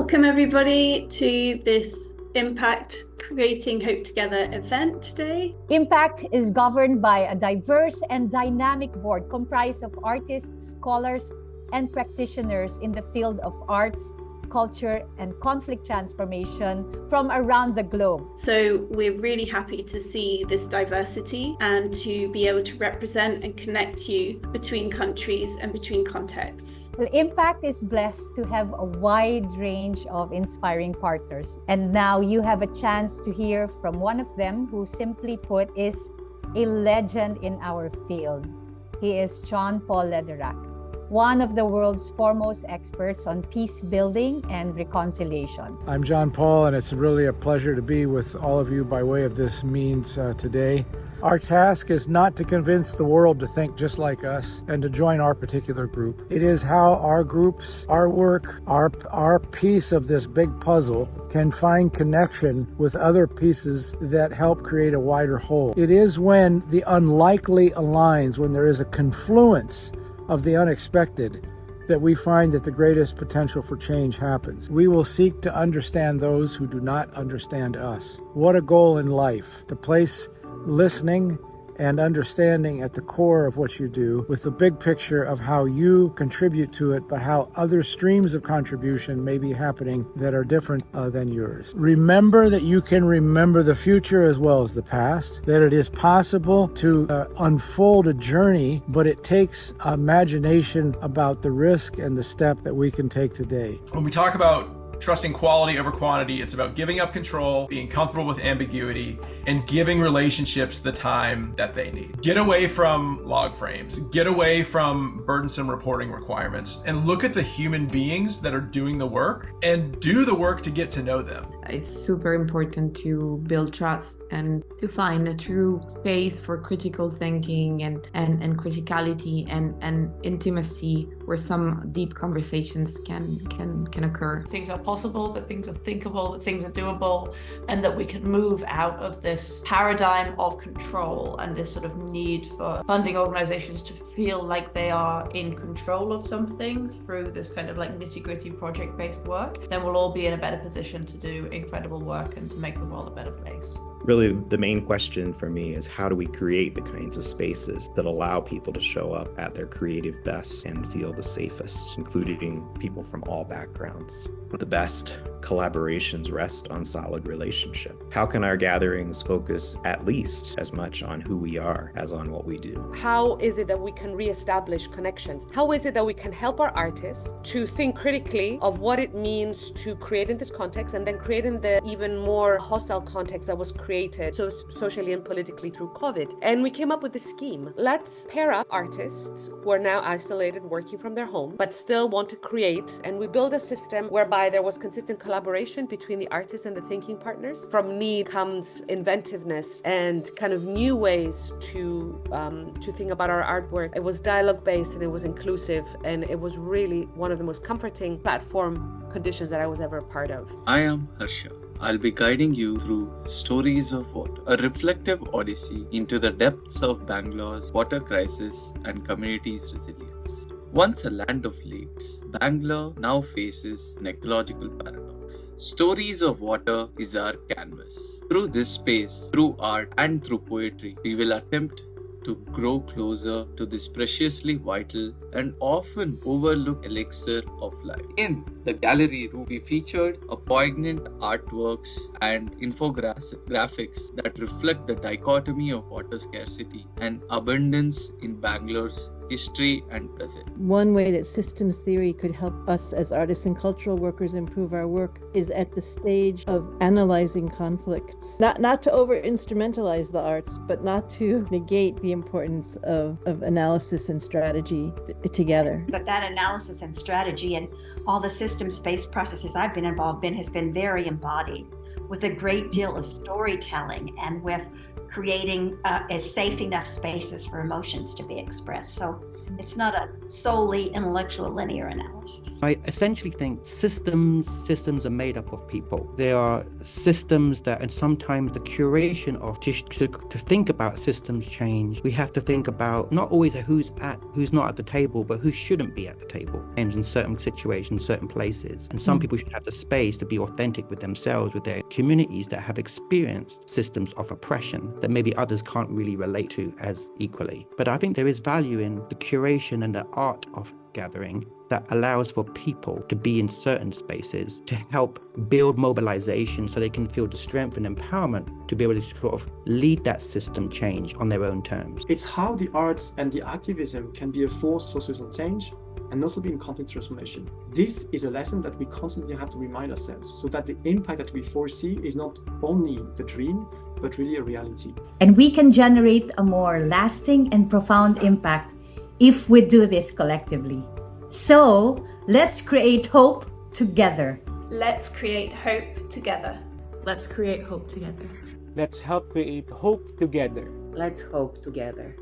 Welcome everybody to this Impact Creating Hope Together event today. Impact is governed by a diverse and dynamic board comprised of artists, scholars, and practitioners in the field of arts, culture, and conflict transformation from around the globe. So we're really happy to see this diversity and to be able to represent and connect you between countries and between contexts. Well, Impact is blessed to have a wide range of inspiring partners. And now you have a chance to hear from one of them who, simply put, is a legend in our field. He is John Paul Lederach, one of the world's foremost experts on peace building and reconciliation. I'm John Paul, and it's really a pleasure to be with all of you by way of this means today. Our task is not to convince the world to think just like us and to join our particular group. It is how our groups, our work, our piece of this big puzzle can find connection with other pieces that help create a wider whole. It is when the unlikely aligns, when there is a confluence of the unexpected, that we find that the greatest potential for change happens. We will seek to understand those who do not understand us. What a goal in life, to place listening and understanding at the core of what you do, with the big picture of how you contribute to it, but how other streams of contribution may be happening that are different than yours. Remember that you can remember the future as well as the past, that it is possible to unfold a journey, but it takes imagination about the risk and the step that we can take today. When we talk about trusting quality over quantity, it's about giving up control, being comfortable with ambiguity, and giving relationships the time that they need. Get away from log frames, get away from burdensome reporting requirements, and look at the human beings that are doing the work and do the work to get to know them. It's super important to build trust and to find a true space for critical thinking and criticality and intimacy where some deep conversations can occur. Things are possible, that things are thinkable, that things are doable, and that we can move out of this paradigm of control and this sort of need for funding organizations to feel like they are in control of something through this kind of like nitty-gritty project-based work. Then we'll all be in a better position to do incredible work and to make the world a better place. Really, the main question for me is, how do we create the kinds of spaces that allow people to show up at their creative best and feel the safest, including people from all backgrounds? The best collaborations rest on solid relationship. How can our gatherings focus at least as much on who we are as on what we do? How is it that we can reestablish connections? How is it that we can help our artists to think critically of what it means to create in this context and then create in the even more hostile context that was created socially and politically through COVID? And we came up with this scheme. Let's pair up artists who are now isolated, working from their home, but still want to create. And we build a system whereby there was consistent collaboration between the artists and the thinking partners. From need comes inventiveness and kind of new ways to think about our artwork. It was dialogue based and it was inclusive, and it was really one of the most comforting platform conditions that I was ever a part of. I am Harsha. I'll be guiding you through Stories of Water, a reflective odyssey into the depths of Bangalore's water crisis and community's resilience. Once a land of lakes, Bangalore now faces an ecological paradox. Stories of Water is our canvas. Through this space, through art and through poetry, we will attempt to grow closer to this preciously vital and often overlooked elixir of life. In the gallery room, we featured a poignant artworks and infographics that reflect the dichotomy of water scarcity and abundance in Bangalore's history and present. One way that systems theory could help us as artists and cultural workers improve our work is at the stage of analyzing conflicts. Not to over-instrumentalize the arts, but not to negate the importance of analysis and strategy together. But that analysis and strategy and all the systems-based processes I've been involved in has been very embodied, with a great deal of storytelling and with creating safe enough spaces for emotions to be expressed. So It's not a solely intellectual linear analysis. I essentially think systems are made up of people. There are systems that, and sometimes the curation of to think about systems change. We have to think about not always who's not at the table, but who shouldn't be at the table. And in certain situations, certain places, and some people should have the space to be authentic with themselves, with their communities that have experienced systems of oppression that maybe others can't really relate to as equally. But I think there is value in the curation and the art of gathering that allows for people to be in certain spaces to help build mobilization so they can feel the strength and empowerment to be able to sort of lead that system change on their own terms. It's how the arts and the activism can be a force for social change and also be in conflict transformation. This is a lesson that we constantly have to remind ourselves so that the impact that we foresee is not only the dream, but really a reality. And we can generate a more lasting and profound impact if we do this collectively. So let's create hope together. Let's create hope together. Let's create hope together. Let's help create hope together. Let's hope together.